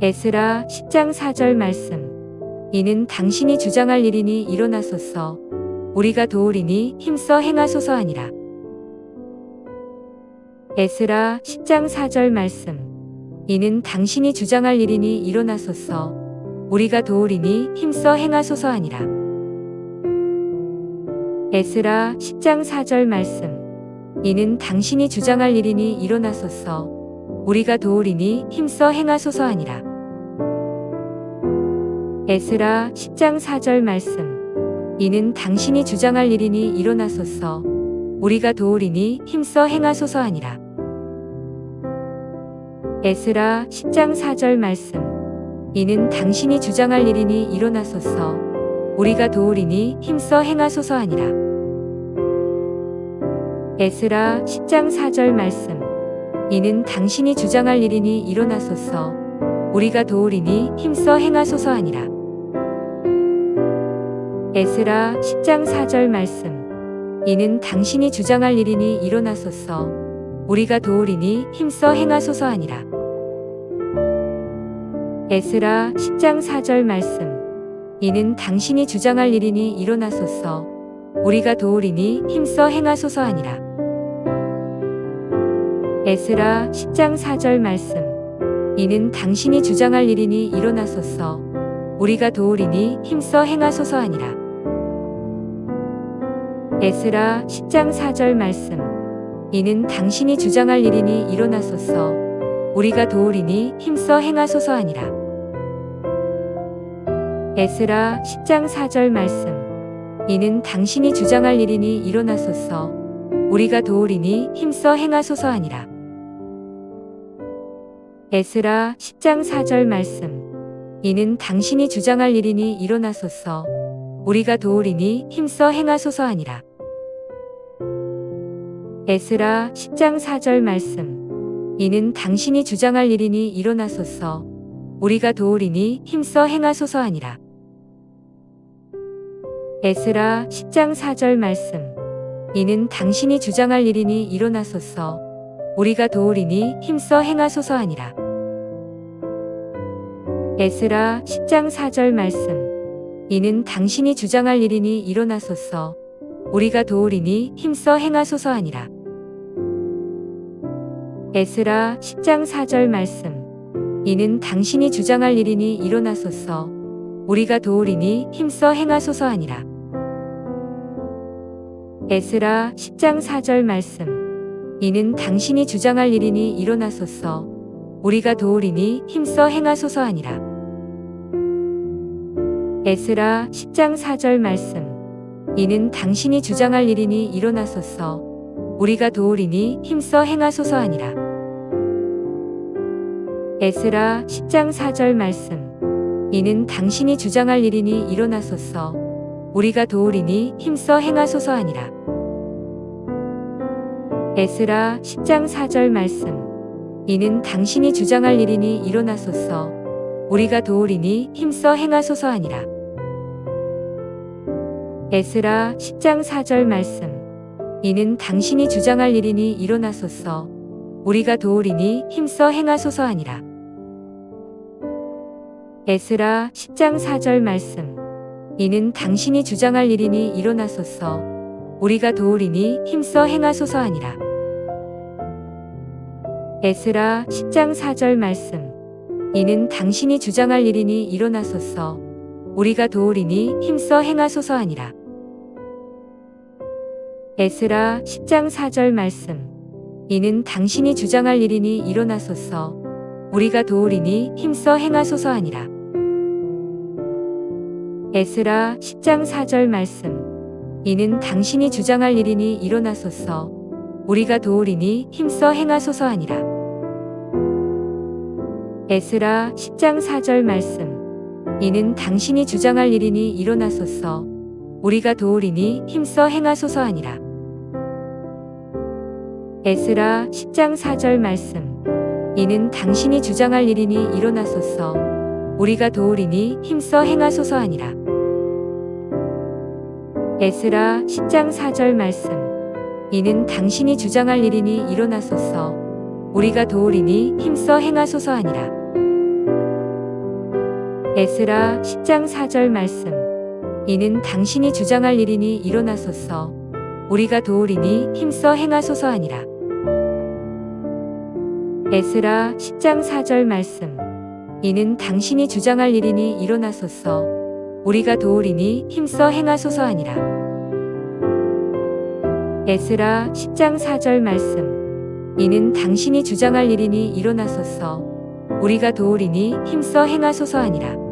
에스라 10장 4절 말씀. 이는 당신이 주장할 일이니 일어나소서. 우리가 도우리니 힘써 행하소서 하니라. 에스라 10장 4절 말씀. 이는 당신이 주장할 일이니 일어나소서. 우리가 도우리니 힘써 행하소서 하니라. 에스라 10장 4절 말씀. 이는 당신이 주장할 일이니 일어나소서. 우리가 도우리니 힘써 행하소서 하니라. 에스라 10장 4절 말씀. 이는 당신이 주장할 일이니 일어나소서. 우리가 도우리니 힘써 행하소서 하니라. 에스라 10장 4절 말씀. 이는 당신이 주장할 일이니 일어나소서. 우리가 도우리니 힘써 행하소서 하니라. 에스라 10장 4절 말씀. 이는 당신이 주장할 일이니 일어나소서. 우리가 도우리니 힘써 행하소서 하니라. 에스라 10장 4절 말씀. 이는 당신이 주장할 일이니 일어나소서. 우리가 도우리니 힘써 행하소서 하니라. 에스라 10장 4절 말씀. 이는 당신이 주장할 일이니 일어나소서. 우리가 도우리니 힘써 행하소서 하니라. 에스라 10장 4절 말씀. 이는 당신이 주장할 일이니 일어나소서. 우리가 도우리니 힘써 행하소서 하니라. 에스라 10장 4절 말씀. 이는 당신이 주장할 일이니 일어나소서. 우리가 도우리니 힘써 행하소서 하니라. 에스라 10장 4절 말씀. 이는 당신이 주장할 일이니 일어나소서. 우리가 도우리니 힘써 행하소서 하니라. 에스라 10장 4절 말씀. 이는 당신이 주장할 일이니 일어나소서. 우리가 도우리니 힘써 행하소서 하니라. 에스라 10장 4절 말씀. 이는 당신이 주장할 일이니 일어나소서. 우리가 도우리니 힘써 행하소서 하니라. 에스라 10장 4절 말씀. 이는 당신이 주장할 일이니 일어나소서. 우리가 도우리니 힘써 행하소서 하니라. 에스라 10장 4절 말씀. 이는 당신이 주장할 일이니 일어나소서. 우리가 도우리니 힘써 행하소서 하니라. 에스라 10장 4절 말씀. 이는 당신이 주장할 일이니 일어나소서. 우리가 도우리니 힘써 행하소서 하니라. 에스라 10장 4절 말씀. 이는 당신이 주장할 일이니 일어나소서. 우리가 도우리니 힘써 행하소서 하니라. 에스라 10장 4절 말씀. 이는 당신이 주장할 일이니 일어나소서. 우리가 도우리니 힘써 행하소서 하니라. 에스라 10장 4절 말씀. 이는 당신이 주장할 일이니 일어나소서. 우리가 도우리니 힘써 행하소서 하니라. 에스라 10장 4절 말씀. 이는 당신이 주장할 일이니 일어나소서. 우리가 도우리니 힘써 행하소서 하니라. 에스라 10장 4절 말씀. 이는 당신이 주장할 일이니 일어나소서. 우리가 도우리니 힘써 행하소서 하니라. 에스라 10장 4절 말씀. 이는 당신이 주장할 일이니 일어나소서. 우리가 도우리니 힘써 행하소서 하니라. 에스라 10장 4절 말씀. 이는 당신이 주장할 일이니 일어나소서. 우리가 도우리니 힘써 행하소서 하니라. 에스라 10장 4절 말씀. 이는 당신이 주장할 일이니 일어나소서. 우리가 도우리니 힘써 행하소서 하니라. 에스라 10장 4절 말씀. 이는 당신이 주장할 일이니 일어나소서. 우리가 도우리니 힘써 행하소서 하니라. 에스라 10장 4절 말씀. 이는 당신이 주장할 일이니 일어나소서. 우리가 도우리니 힘써 행하소서 하니라. 에스라 10장 4절 말씀. 이는 당신이 주장할 일이니 일어나소서. 우리가 도우리니 힘써 행하소서 하니라. 에스라 10장 4절 말씀. 이는 당신이 주장할 일이니 일어나소서. 우리가 도우리니 힘써 행하소서 하니라. 에스라 10장 4절 말씀. 이는 당신이 주장할 일이니 일어나소서. 우리가 도우리니 힘써 행하소서 하니라. 에스라 10장 4절 말씀. 이는 당신이 주장할 일이니 일어나소서. 우리가 도우리니 힘써 행하소서 하니라. 에스라 10장 4절 말씀. 이는 당신이 주장할 일이니 일어나소서. 우리가 도우리니 힘써 행하소서 하니라.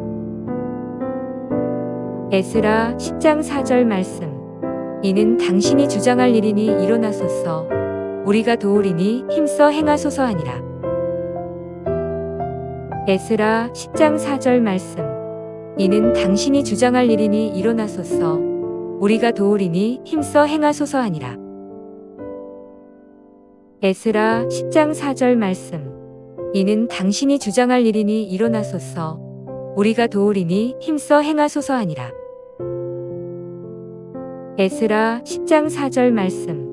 에스라 10장 4절 말씀. 이는 당신이 주장할 일이니 일어나소서. 우리가 도우리니 힘써 행하소서 하니라. 에스라 10장 4절 말씀. 이는 당신이 주장할 일이니 일어나소서. 우리가 도우리니 힘써 행하소서 하니라. 에스라 10장 4절 말씀. 이는 당신이 주장할 일이니 일어나소서. 우리가 도우리니 힘써 행하소서 하니라. 에스라 10장 4절 말씀.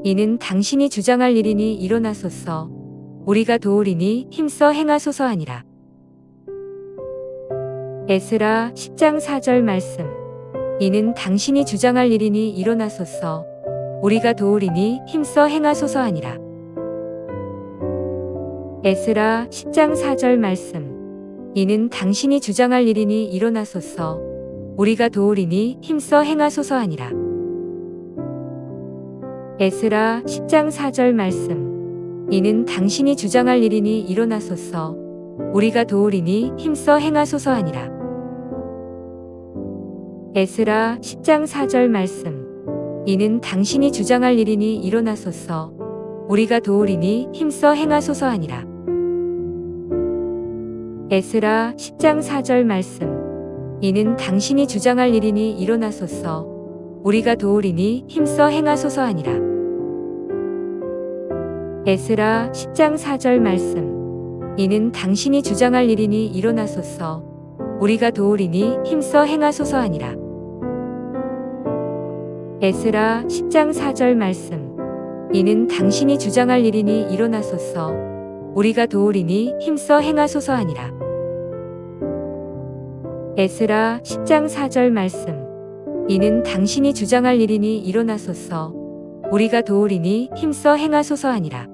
이는 당신이 주장할 일이니 일어나소서. 우리가 도우리니 힘써 행하소서 하니라. 에스라 10장 4절 말씀. 이는 당신이 주장할 일이니 일어나소서. 우리가 도우리니 힘써 행하소서 하니라. 에스라 10장 4절 말씀. 이는 당신이 주장할 일이니 일어나소서. 우리가 도우리니 힘써 행하소서 하니라. 에스라 10장 4절 말씀. 이는 당신이 주장할 일이니 일어나소서. 우리가 도우리니 힘써 행하소서 하니라. 에스라 10장 4절 말씀. 이는 당신이 주장할 일이니 일어나소서. 우리가 도우리니 힘써 행하소서 하니라. 에스라 10장 4절 말씀. 이는 당신이 주장할 일이니 일어나소서. 우리가 도우리니 힘써 행하소서 하니라. 에스라 10장 4절 말씀. 이는 당신이 주장할 일이니 일어나소서. 우리가 도우리니 힘써 행하소서 하니라. 에스라 10장 4절 말씀. 이는 당신이 주장할 일이니 일어나소서. 우리가 도우리니 힘써 행하소서 하니라. 에스라 10장 4절 말씀. 이는 당신이 주장할 일이니 일어나소서. 우리가 도우리니 힘써 행하소서 하니라.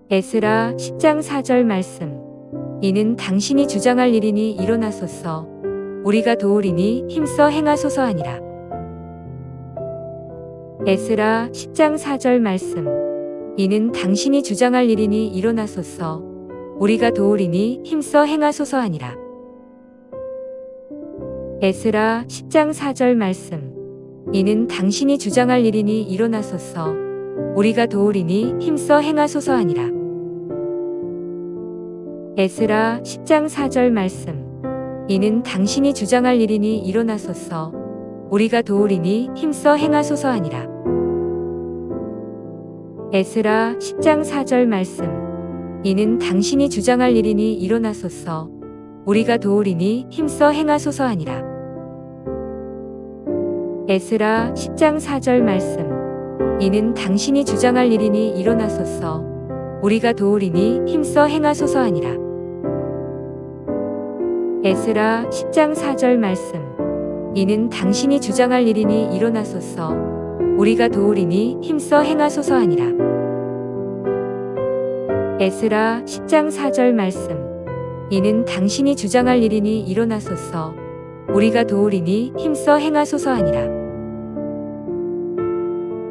에스라 10장 4절 말씀. 이는 당신이 주장할 일이니 일어나소서. 우리가 도우리니 힘써 행하소서 하니라. 에스라 10장 4절 말씀. 이는 당신이 주장할 일이니 일어나소서. 우리가 도우리니 힘써 행하소서 하니라. 에스라 10장 4절 말씀. 이는 당신이 주장할 일이니 일어나소서. 우리가 도우리니 힘써 행하소서 하니라. 에스라 10장 4절 말씀. 이는 당신이 주장할 일이니 일어나소서. 우리가 도우리니 힘써 행하소서 하니라. 에스라 10장 4절 말씀. 이는 당신이 주장할 일이니 일어나소서. 우리가 도우리니 힘써 행하소서 하니라. 에스라 10장 4절 말씀. 이는 당신이 주장할 일이니 일어나소서. 우리가 도우리니 힘써 행하소서 하니라. 에스라 10장 4절 말씀. 이는 당신이 주장할 일이니 일어나소서. 우리가 도우리니 힘써 행하소서 하니라. 에스라 10장 4절 말씀. 이는 당신이 주장할 일이니 일어나소서. 우리가 도우리니 힘써 행하소서 하니라.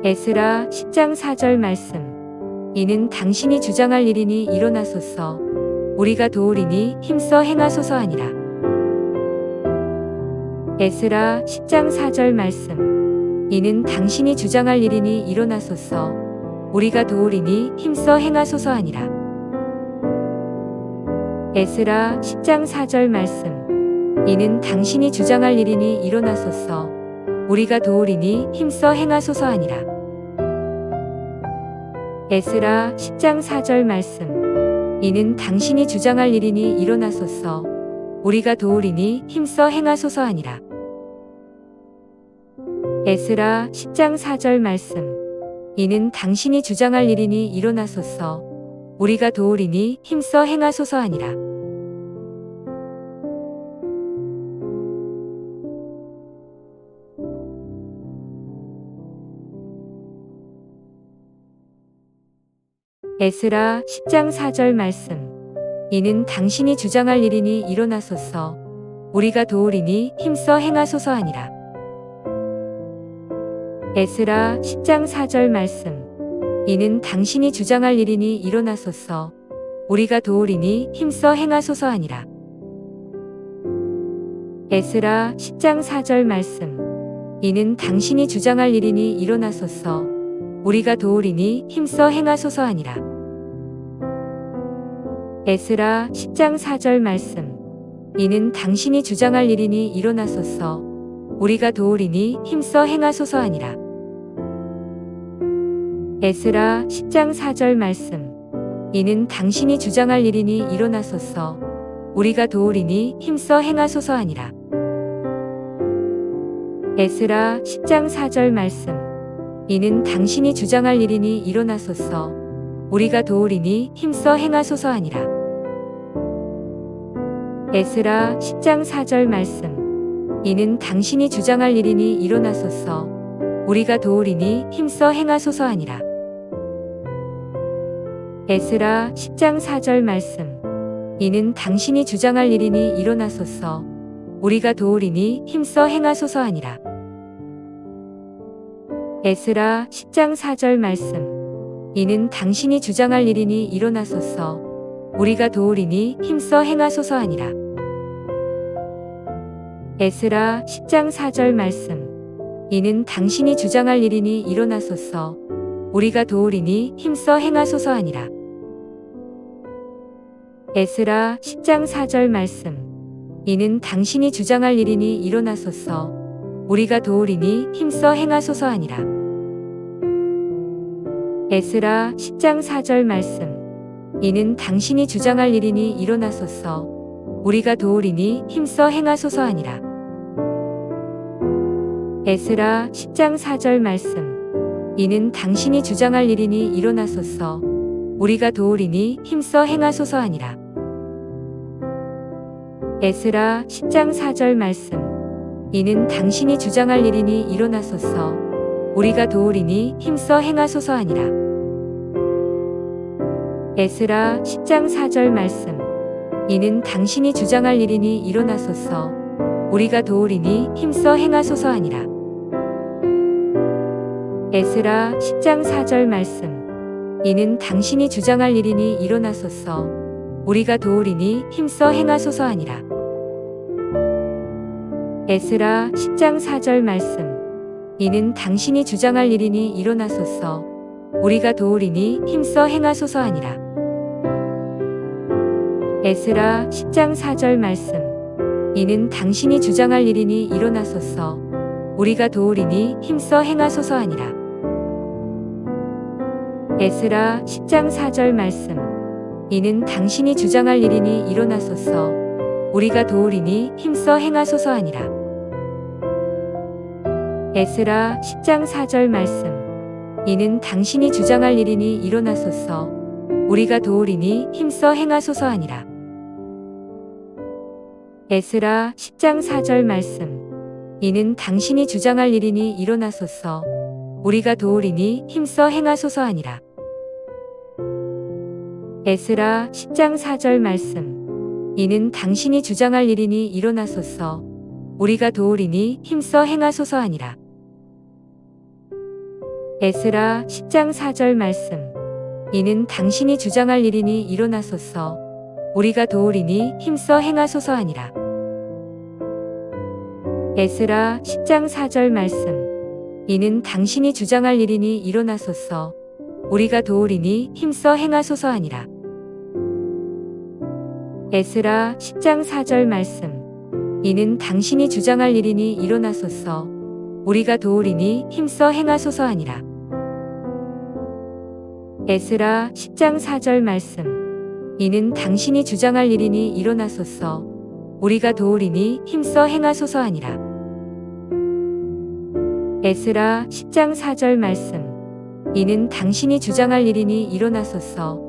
에스라 10장 4절 말씀. 이는 당신이 주장할 일이니 일어나소서. 우리가 도우리니 힘써 행하소서 하니라. 에스라 10장 4절 말씀. 이는 당신이 주장할 일이니 일어나소서. 우리가 도우리니 힘써 행하소서 하니라. 에스라 10장 4절 말씀. 이는 당신이 주장할 일이니 일어나소서. 우리가 도우리니 힘써 행하소서 하니라. 에스라 10장 4절 말씀. 이는 당신이 주장할 일이니 일어나소서. 우리가 도우리니 힘써 행하소서 하니라. 에스라 10장 4절 말씀. 이는 당신이 주장할 일이니 일어나소서. 우리가 도우리니 힘써 행하소서 하니라. 에스라 10장 4절 말씀. 이는 당신이 주장할 일이니 일어나소서. 우리가 도우리니 힘써 행하소서 하니라. 에스라 10장 4절 말씀. 이는 당신이 주장할 일이니 일어나소서. 우리가 도우리니 힘써 행하소서 하니라. 에스라 10장 4절 말씀. 이는 당신이 주장할 일이니 일어나소서. 우리가 도우리니 힘써 행하소서 하니라. 에스라 10장 4절 말씀. 이는 당신이 주장할 일이니 일어나소서. 우리가 도우리니 힘써 행하소서 하니라. 에스라 10장 4절 말씀. 이는 당신이 주장할 일이니 일어나소서. 우리가 도우리니 힘써 행하소서 하니라. 에스라 10장 4절 말씀. 이는 당신이 주장할 일이니 일어나소서. 우리가 도우리니 힘써 행하소서 하니라. 에스라 10장 4절 말씀. 이는 당신이 주장할 일이니 일어나소서. 우리가 도우리니 힘써 행하소서 하니라. 에스라 10장 4절 말씀. 이는 당신이 주장할 일이니 일어나소서. 우리가 도우리니 힘써 행하소서 하니라. 에스라 10장 4절 말씀. 이는 당신이 주장할 일이니 일어나소서. 우리가 도우리니 힘써 행하소서 하니라. 에스라 10장 4절 말씀. 이는 당신이 주장할 일이니 일어나소서. 우리가 도우리니 힘써 행하소서 하니라. 에스라 10장 4절 말씀. 이는 당신이 주장할 일이니 일어나소서. 우리가 도우리니 힘써 행하소서 하니라. 에스라 10장 4절 말씀. 이는 당신이 주장할 일이니 일어나소서. 우리가 도우리니 힘써 행하소서 하니라. 에스라 10장 4절 말씀. 이는 당신이 주장할 일이니 일어나소서. 우리가 도우리니 힘써 행하소서 하니라. 에스라 10장 4절 말씀. 이는 당신이 주장할 일이니 일어나소서. 우리가 도우리니 힘써 행하소서 하니라. 에스라 10장 4절 말씀. 이는 당신이 주장할 일이니 일어나소서. 우리가 도우리니 힘써 행하소서 하니라. 에스라 10장 4절 말씀. 이는 당신이 주장할 일이니 일어나소서. 우리가 도우리니 힘써 행하소서 하니라. 에스라 10장 4절 말씀. 이는 당신이 주장할 일이니 일어나소서. 우리가 도우리니 힘써 행하소서 하니라. 에스라 10장 4절 말씀. 이는 당신이 주장할 일이니 일어나소서. 우리가 도우리니 힘써 행하소서 하니라. 에스라 10장 4절 말씀. 이는 당신이 주장할 일이니 일어나소서. 우리가 도우리니 힘써 행하소서 하니라. 에스라 10장 4절 말씀. 이는 당신이 주장할 일이니 일어나소서. 우리가 도우리니 힘써 행하소서 하니라. 에스라 10장 4절 말씀. 이는 당신이 주장할 일이니 일어나소서. 우리가 도우리니 힘써 행하소서 하니라. 에스라 10장 4절 말씀. 이는 당신이 주장할 일이니 일어나소서. 우리가 도우리니 힘써 행하소서 하니라. 에스라 10장 4절 말씀. 이는 당신이 주장할 일이니 일어나소서. 우리가 도우리니 힘써 행하소서 하니라. 에스라 10장 4절 말씀. 이는 당신이 주장할 일이니 일어나소서. 우리가 도우리니 힘써 행하소서 하니라. 에스라 10장 4절 말씀. 이는 당신이 주장할 일이니 일어나소서. 우리가 도우리니 힘써 행하소서 하니라. 에스라 10장 4절 말씀. 이는 당신이 주장할 일이니 일어나소서. 우리가 도우리니 힘써 행하소서 하니라. 에스라 10장 4절 말씀. 이는 당신이 주장할 일이니 일어나소서.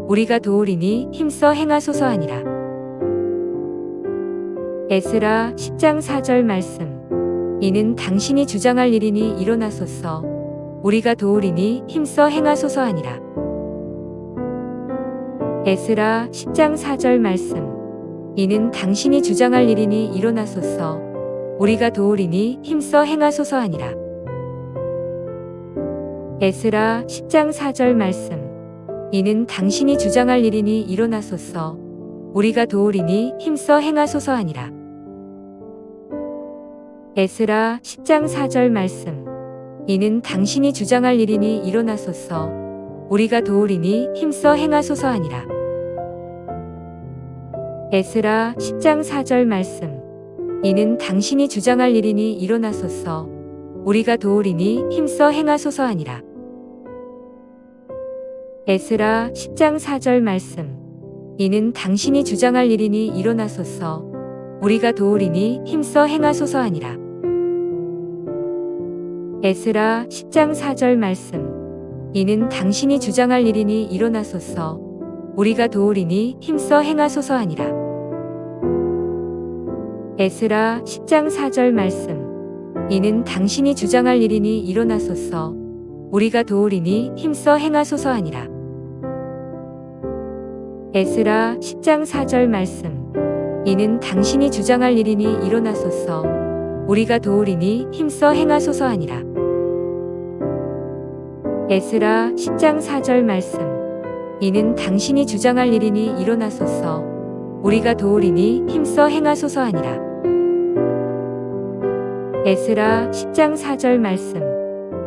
우리가 도우리니 힘써 행하소서 하니라. 에스라 10장 4절 말씀. 이는 당신이 주장할 일이니 일어나소서. 우리가 도우리니 힘써 행하소서 하니라. 에스라 10장 4절 말씀. 이는 당신이 주장할 일이니 일어나소서. 우리가 도우리니 힘써 행하소서 하니라. 에스라 10장 4절 말씀. 이는 당신이 주장할 일이니 일어나소서. 우리가 도우리니 힘써 행하소서 하니라. 에스라 10장 4절 말씀. 이는 당신이 주장할 일이니 일어나소서. 우리가 도우리니 힘써 행하소서 하니라. 에스라 10장 4절 말씀. 이는 당신이 주장할 일이니 일어나소서. 우리가 도우리니 힘써 행하소서 하니라. 에스라 10장 4절 말씀. 이는 당신이 주장할 일이니 일어나소서. 우리가 도우리니 힘써 행하소서 하니라. 에스라 10장 4절 말씀. 이는 당신이 주장할 일이니 일어나소서. 우리가 도우리니 힘써 행하소서 하니라. 에스라 10장 4절 말씀. 이는 당신이 주장할 일이니 일어나소서. 우리가 도우리니 힘써 행하소서 하니라. 에스라 10장 4절 말씀. 이는 당신이 주장할 일이니 일어나소서. 우리가 도우리니 힘써 행하소서 하니라. 에스라 10장 4절 말씀. 이는 당신이 주장할 일이니 일어나소서. 우리가 도우리니 힘써 행하소서 하니라. 에스라 10장 4절 말씀.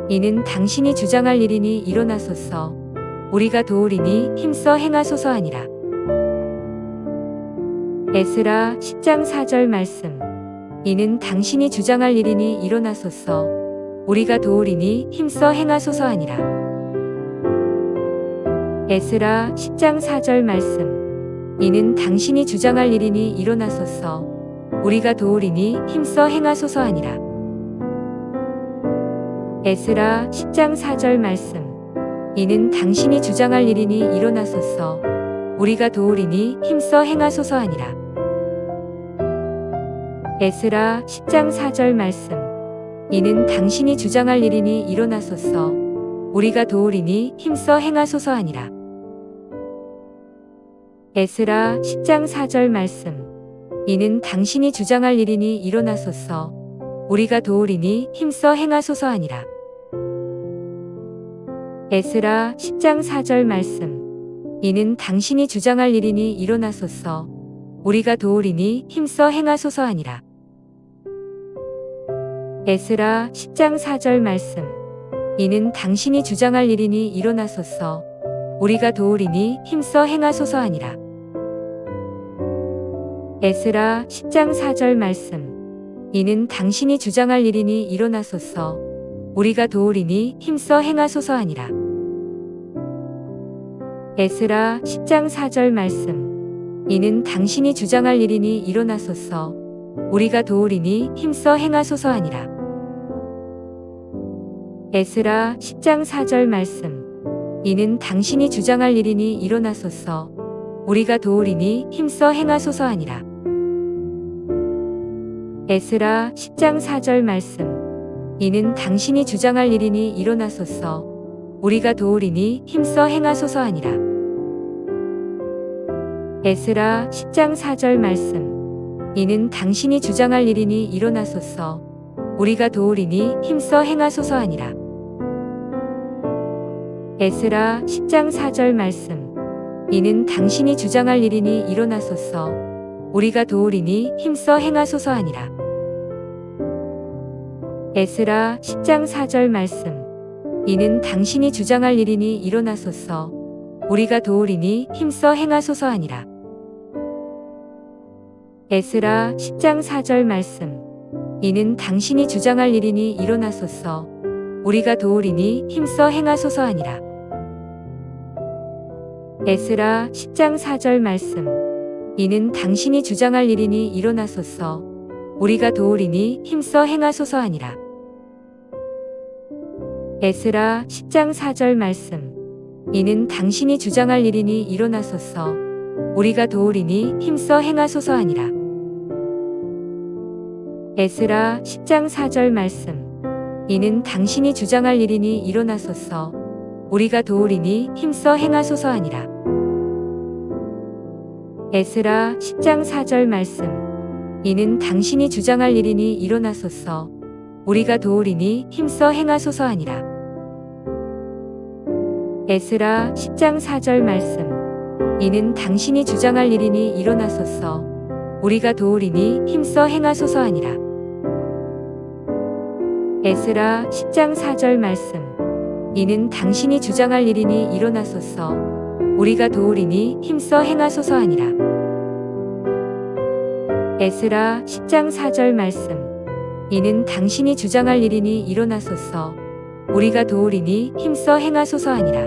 이는 당신이 주장할 일이니 일어나소서. 우리가 도우리니 힘써 행하소서 하니라. 에스라 10장 4절 말씀. 이는 당신이 주장할 일이니 일어나소서. 우리가 도우리니 힘써 행하소서 하니라. 에스라 10장 4절 말씀. 이는 당신이 주장할 일이니 일어나소서. 우리가 도우리니 힘써 행하소서 하니라. 에스라 10장 4절 말씀. 이는 당신이 주장할 일이니 일어나소서. 우리가 도우리니 힘써 행하소서 하니라. 에스라 10장 4절 말씀. 이는 당신이 주장할 일이니 일어나소서. 우리가 도우리니 힘써 행하소서 하니라. 에스라 10장 4절 말씀. 이는 당신이 주장할 일이니 일어나소서. 우리가 도우리니 힘써 행하소서 하니라. 에스라 10장 4절 말씀. 이는 당신이 주장할 일이니 일어나소서. 우리가 도우리니 힘써 행하소서 하니라. 에스라 10장 4절 말씀. 이는 당신이 주장할 일이니 일어나소서. 우리가 도우리니 힘써 행하소서 하니라. 에스라 10장 4절 말씀. 이는 당신이 주장할 일이니 일어나소서. 우리가 도우리니 힘써 행하소서 하니라. 에스라 10장 4절 말씀. 이는 당신이 주장할 일이니 일어나소서. 우리가 도우리니 힘써 행하소서 하니라. 에스라 10장 4절 말씀. 이는 당신이 주장할 일이니 일어나소서. 우리가 도우리니 힘써 행하소서 하니라. 에스라 10장 4절 말씀. 이는 당신이 주장할 일이니 일어나소서. 우리가 도우리니 힘써 행하소서 하니라. 에스라 10장 4절 말씀. 이는 당신이 주장할 일이니 일어나소서. 우리가 도우리니 힘써 행하소서 하니라. 에스라 10장 4절 말씀. 이는 당신이 주장할 일이니 일어나소서. 우리가 도우리니 힘써 행하소서 하니라. 에스라 10장 4절 말씀. 이는 당신이 주장할 일이니 일어나소서. 우리가 도우리니 힘써 행하소서 하니라. 에스라 10장 4절 말씀. 이는 당신이 주장할 일이니 일어나소서. 우리가 도우리니 힘써 행하소서 하니라. 에스라 10장 4절 말씀. 이는 당신이 주장할 일이니 일어나소서. 우리가 도우리니 힘써 행하소서 하니라. 에스라 10장 4절 말씀. 이는 당신이 주장할 일이니 일어나소서. 우리가 도우리니 힘써 행하소서 하니라. 에스라 10장 4절 말씀. 이는 당신이 주장할 일이니 일어나소서. 우리가 도우리니 힘써 행하소서 하니라. 에스라 10장 4절 말씀. 이는 당신이 주장할 일이니 일어나소서. 우리가 도우리니 힘써 행하소서 하니라. 에스라 10장 4절 말씀. 이는 당신이 주장할 일이니 일어나소서. 우리가 도우리니 힘써 행하소서 하니라. 에스라 10장 4절 말씀. 이는 당신이 주장할 일이니 일어나소서. 우리가 도우리니 힘써 행하소서 하니라. 에스라 10장 4절 말씀. 이는 당신이 주장할 일이니 일어나소서. 우리가 도우리니 힘써 행하소서 하니라.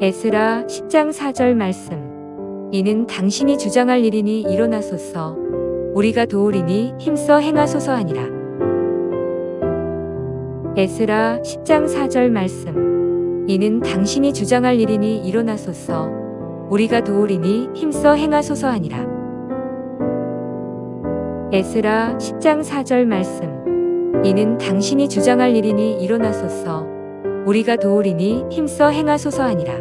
에스라 10장 4절 말씀. 이는 당신이 주장할 일이니 일어나소서. 우리가 도우리니 힘써 행하소서 하니라. 에스라 10장 4절 말씀. 이는 당신이 주장할 일이니 일어나소서. 우리가 도우리니 힘써 행하소서 하니라. 에스라 10장 4절 말씀. 이는 당신이 주장할 일이니 일어나소서. 우리가 도우리니 힘써 행하소서 하니라.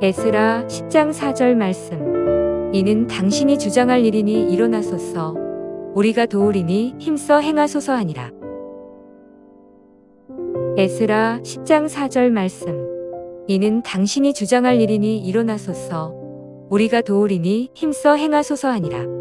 에스라 10장 4절 말씀. 이는 당신이 주장할 일이니 일어나소서. 우리가 도우리니 힘써 행하소서 하니라. 에스라 10장 4절 말씀. 이는 당신이 주장할 일이니 일어나소서. 우리가 도우리니 힘써 행하소서 하니라.